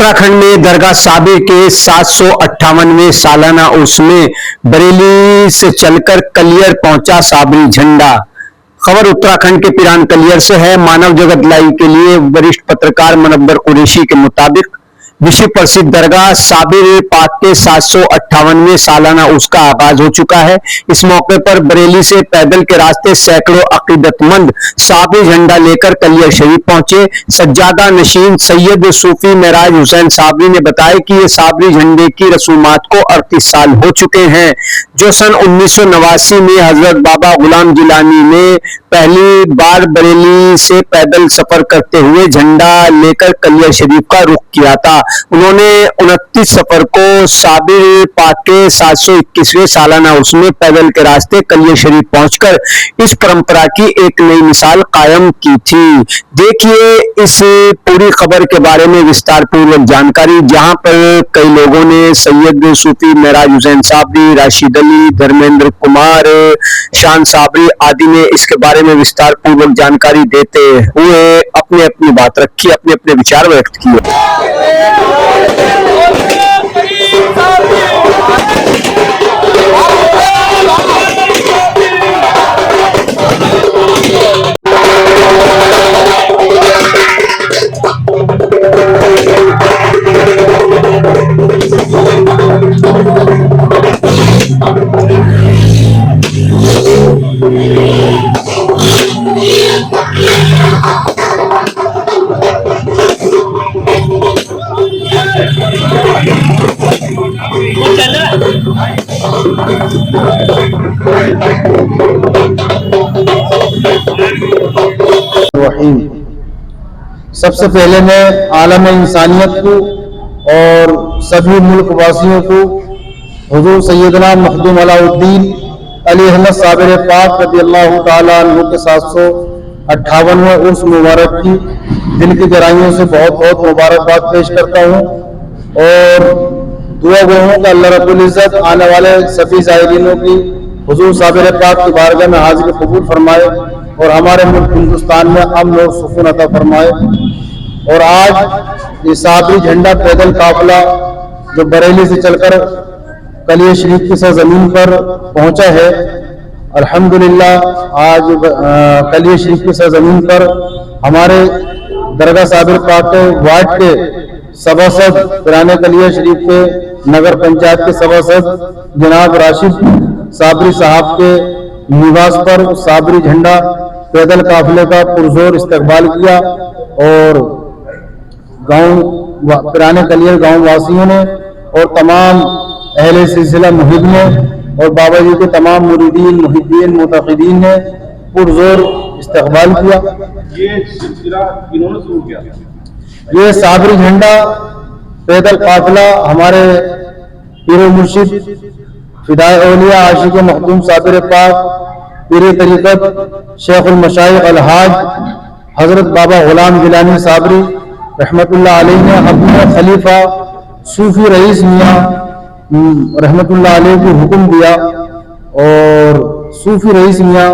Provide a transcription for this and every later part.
उत्तराखंड में दरगाह साबिर के 758वें सालाना उर्स में बरेली से चलकर कलियर पहुंचा साबरी झंडा। खबर उत्तराखंड के पिरान कलियर से है। मानव जगत लाइव के लिए वरिष्ठ पत्रकार मुनव्वर कुरैशी के मुताबिक विश्व प्रसिद्ध दरगाह साबिर पाक के 758वें सालाना उर्स का आगाज हो चुका है। इस मौके पर बरेली से पैदल के रास्ते सैकड़ों अकीदतमंद साबिर झंडा लेकर कलियर शरीफ पहुंचे। सज्जादा नशीन सैयद सूफी मेराज हुसैन साबरी ने बताया कि ये साबरी झंडे की रसूमात को 38 साल हो चुके हैं, जो सन 1989 में हजरत बाबा गुलाम जिलानी ने पहली बार बरेली से पैदल सफर करते हुए झंडा लेकर कलियर शरीफ का रुख किया था। उन्होंने 29 सफर को साबिर पाक के 721वें सालाना उर्स में पैदल के रास्ते कलियर शरीफ पहुंचकर इस परंपरा की एक नई मिसाल कायम की थी। देखिए इस पूरी खबर के बारे में विस्तार पूर्वक जानकारी, जहां पर कई लोगों ने सैयद सूफी मेराज हुसैन साबरी, राशिद अली, धर्मेंद्र कुमार, शान साबरी आदि ने इसके बारे में विस्तार पूर्वक जानकारी देते हुए अपनी अपनी बात रखी, अपने अपने विचार व्यक्त किए। सबसे पहले मैं आलम इंसानियत को और सभी मुल्क वासियों को हुजूर सैयदना मखदूम अलाउद्दीन अली अहमद साबिर पाक रज़ियल्लाहु ताला अन्हु के 758वें उर्स मुबारक की दिल की गहराइयों से बहुत बहुत मुबारकबाद पेश करता हूँ और दुआ गो हूँ कि अल्लाह रब्बुल इज़्ज़त आने वाले सभी ज़ायरीनों की हुजूर साबिर पाक की बारगाह में हाजिरी कबूल फरमाए और हमारे मुल्क हिंदुस्तान में अमन और सुकून अता फरमाए। और आज ये साबरी झंडा पैदल काफिला जो बरेली से चलकर कलियर शरीफ की सरजमीन पर पहुंचा है, अल्हम्दुलिल्लाह आज कलियर शरीफ की सरजमीन पर हमारे दरगाह साबिर पाक के वार्ड के सभासद पुराने कलियर शरीफ के नगर पंचायत के सभासद जनाब राशिद साबरी साहब के निवास पर साबरी झंडा पैदल काफिले का पुरजोर इस्तकबाल किया और गांव पुराने कलियर गांव वासियों ने और तमाम अहले सिलसिला मुहिब ने और बाबा जी के तमाम मुरीदीन मुहिद्दीन मुताकिदीन ने पुरजोर इस्तकबाल किया। ये सिलसिला किन्होंने शुरू किया? ये साबरी झंडा पैदल काफिला हमारे पीर मुर्शिद फिदाए औलिया आशिक मखदूम साबिर पाक पीर तरीक़त शेखुल मशाइख अलहाज हजरत बाबा गुलाम जिलानी साबरी रहमतुल्लाह अलैह ने अपने खलीफा सूफी रईस मियाँ रहमतुल्लाह अलैह को हुक्म दिया और सूफी रईस मियाँ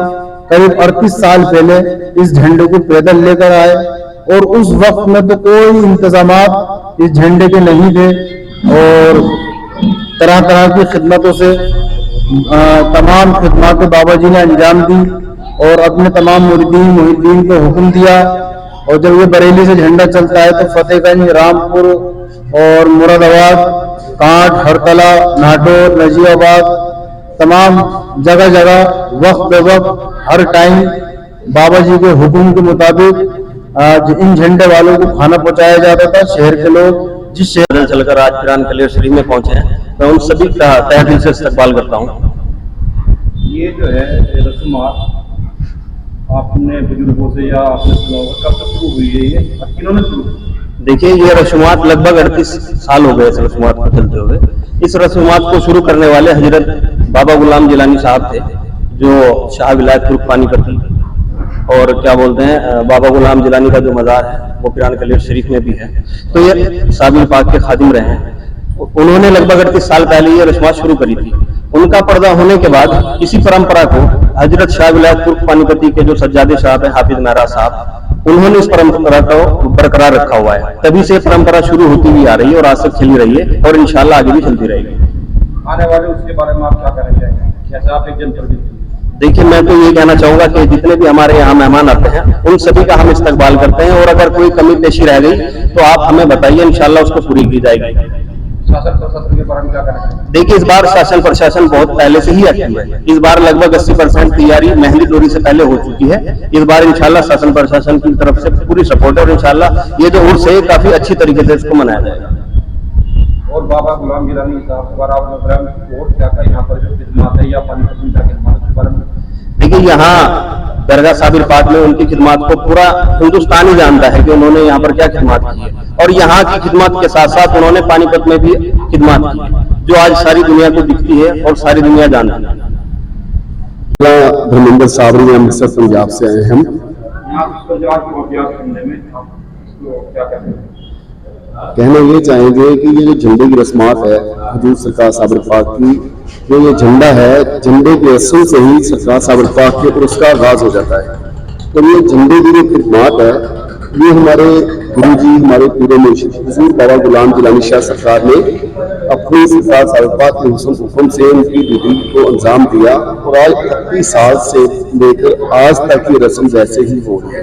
करीब 38 साल पहले इस झंडे को पैदल लेकर आए और उस वक्त में तो कोई इंतजामात इस झंडे के नहीं थे और तरह तरह की खिदमतों से तमाम खिदमत बाबा जी ने अंजाम दी और अपने तमाम मुरीदीन मुहिद्दीन को हुक्म दिया। और जब ये बरेली से झंडा चलता है तो फतेहगंज, रामपुर और मुरादाबाद, कांट, हरतला, नाडोर, नजीबाबाद तमाम जगह जगह वक्त बे वक्त हर टाइम बाबा जी के हुक्म के मुताबिक इन झंडे वालों को खाना पहुंचाया जाता था। शहर के लोग जिस शहर चलकर आज पिरान कलियर शरीफ में पहुंचे हैं, मैं उन सभी का तहे दिल से इस्तकबाल करता हूँ। ये जो है रस्मात आपने बुजुर्गों से या आपने सुना होगा, कब तक शुरू हुई है? ये किन्होंने शुरू की? देखिए ये रसूमात लगभग 38 साल हो गए इस रसूमात को चलते हुए। इस रसूमात को शुरू करने वाले हजरत बाबा गुलाम जिलानी साहब थे, जो शाह विलायत तुर्क पानीपती और क्या बोलते हैं बाबा गुलाम जिलानी का जो मज़ार है वो पिरान कलियर शरीफ में भी है। तो ये साबिर पाक के खादिम रहे हैं। उन्होंने लगभग 38 साल पहले ये रस्मात शुरू करी थी। उनका पर्दा होने के बाद इसी परंपरा को हजरत शाह विलायत तुर्क पानीपती के जो सज्जादे साहब हैं, हाफिज महराज साहब, उन्होंने इस परंपरा को बरकरार रखा हुआ है। तभी से परंपरा शुरू होती हुई आ रही है और आज तक चली रही है और इंशाल्लाह आगे भी चलती रहेगी। आने वाले उसके बारे में आप क्या कहना चाहेंगे, कैसे आप एक जनप्रतिनिधि? देखिए, मैं तो ये कहना चाहूंगा कि जितने भी हमारे यहाँ मेहमान आते हैं उन सभी का हम इस्तकबाल करते हैं, और अगर कोई कमी पेशी रह गई तो आप हमें बताइए, इंशाल्लाह उसको पूरी की जाएगी। शासन प्रशासन के बारे में क्या कहना चाहेंगे? देखिए, इस बार शासन प्रशासन बहुत पहले से ही एक्टिव है। इस बार लगभग 80% तैयारी मेहंदी डोरी से पहले हो चुकी है। इस बार इंशाल्लाह शासन प्रशासन की तरफ से पूरी सपोर्ट है और इंशाल्लाह ये जो उर्स है काफी अच्छी तरीके से इसको मनाया जाएगा। और बाबा गुलाम गिलानी साहब के बारे में और क्या क्या यहाँ पर जो खिदमत है या पानीपत में क्या खिदमत है, बारे में? देखिए, यहाँ दरगाह साबिर पाक में उनकी खिदमत को पूरा हिंदुस्तान ही जानता है कि उन्होंने यहाँ पर क्या खिदमत की है, और यहाँ की खिदमत के साथ साथ उन्होंने पानीपत में भी खिदमत की है, जो आज सारी दुनिया को दिखती है और सारी दुनिया जानती है। धर्मेंद्र साबरी अमृतसर पंजाब से आए हम। यहाँ पंजाब को अभ्यास करने में आप इसको क्या कहते हैं? कहना ये चाहेंगे कि ये जो झंडे की रस्मात है हजूर सरकार साबिर पाक की, जो ये झंडा है, झंडे के रस्म से ही सरकार साबिर पाक के उसका आगाज हो जाता है। तो ये झंडे की जो खिदमत है, ये हमारे गुरु जी, हमारे पीर मुर्शिद हुजूर बाबा गुलाम गिलानी शाह सरकार ने अपनी सरकार साबिर पाक के हुक्म से उनकी ड्यूटी को अंजाम दिया, और आज 31 साल से लेकर आज तक ये रस्म वैसे ही हो रही है।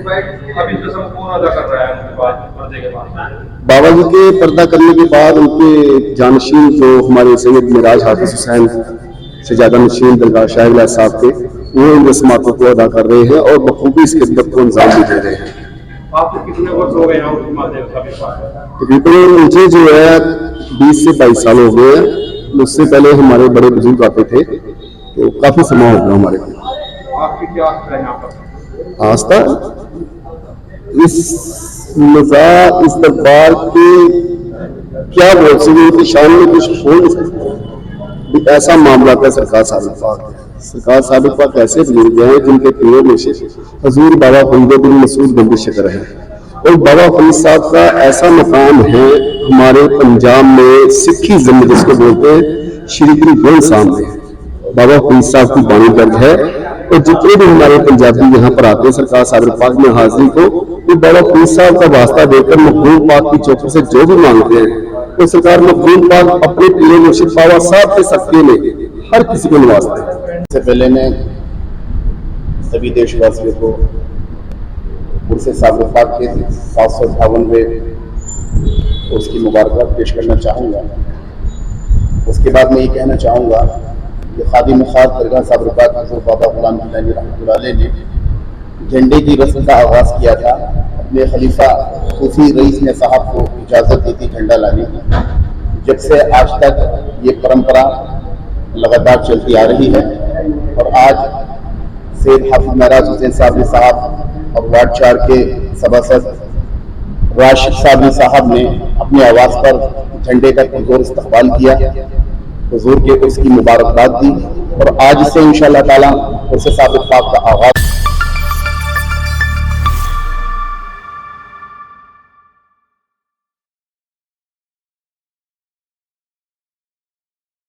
अभी रस्म कौन अदा कर रहा है उनके बाद, पर्दे के बाद? बाबा जी के पर्दा करने के बाद उनके जानशीन जो हमारे सैयद मिराज हाफिज हुसैन शहजादा नशीन दरगाह शाह विलायत साहब थे, वो इन रस्मातों को अदा कर रहे हैं और बखूबी इस खिदमत को अंजाम भी दे रहे हैं। आपको कितने वर्ष हो गए यहाँ उस माध्यम से? तकरीबन मुझे जो है 20 से 22 साल हो गए हैं। उससे पहले हमारे बड़े बुजुर्ग आते थे, तो काफी समय हो गया हमारे को। आपकी क्या आस्था है यहाँ पर? आस्था इस मज़ार, इस दरबार के क्या बोल सकते, उनकी शान में कुछ बोल नहीं सकते। ऐसा मामला था सरकार साबिर पाक। सरकार साबिर पाक ऐसे बुजुर्ग हैं जिनके पीर मुर्शिद हजूर बाबा फरीद बिन मसूद बंदी शकर है, और बाबा फरीद साहब का ऐसा मकाम है हमारे पंजाब में, सिक्खी जिम्मे जिसको बोलते हैं, श्री गुरु ग्रंथ साहब में बाबा फरीद साहब की बाणी दर्ज है। और जितने भी हमारे पंजाबी यहाँ पर आते हैं सरकार साबिर पाक में हाजिरी को, वो बाबा फरीद साहब का वास्ता देकर मखदूम पाक की चौकी से जो भी मांगते हैं, तो सरकार मखदूम पाक अपने पीर मुर्शिद बाबा साहब के सदके में हर किसी को नवाजते हैं। इससे पहले मैं सभी देशवासियों को उर्स साबिर पाक के 758वें उसकी मुबारकबाद पेश करना चाहूँगा। उसके बाद मैं ये कहना चाहूँगा कि खादिम खास दरगाह साबिर पाक हज़रत बाबा गुलाम गिलानी रहमतुल्लाह अलैह ने झंडे की रस्म का आगाज़ किया था। अपने खलीफा सूफी रईस ने साहब को इजाज़त दी थी झंडा लाने की। जब से आज तक ये परंपरा लगातार चलती आ रही है, और आज सैयद हाफिज महराज हुसैन साबरी साहब और वार्ड 4 के सभासद राशिद साबरी साहब ने अपनी आवाज़ पर झंडे का पुरजोर इस्तकबाल किया, हुजूर के उसकी मुबारकबाद दी, और आज से इंशाअल्लाह ताला उर्स साबिर पाक का आगाज़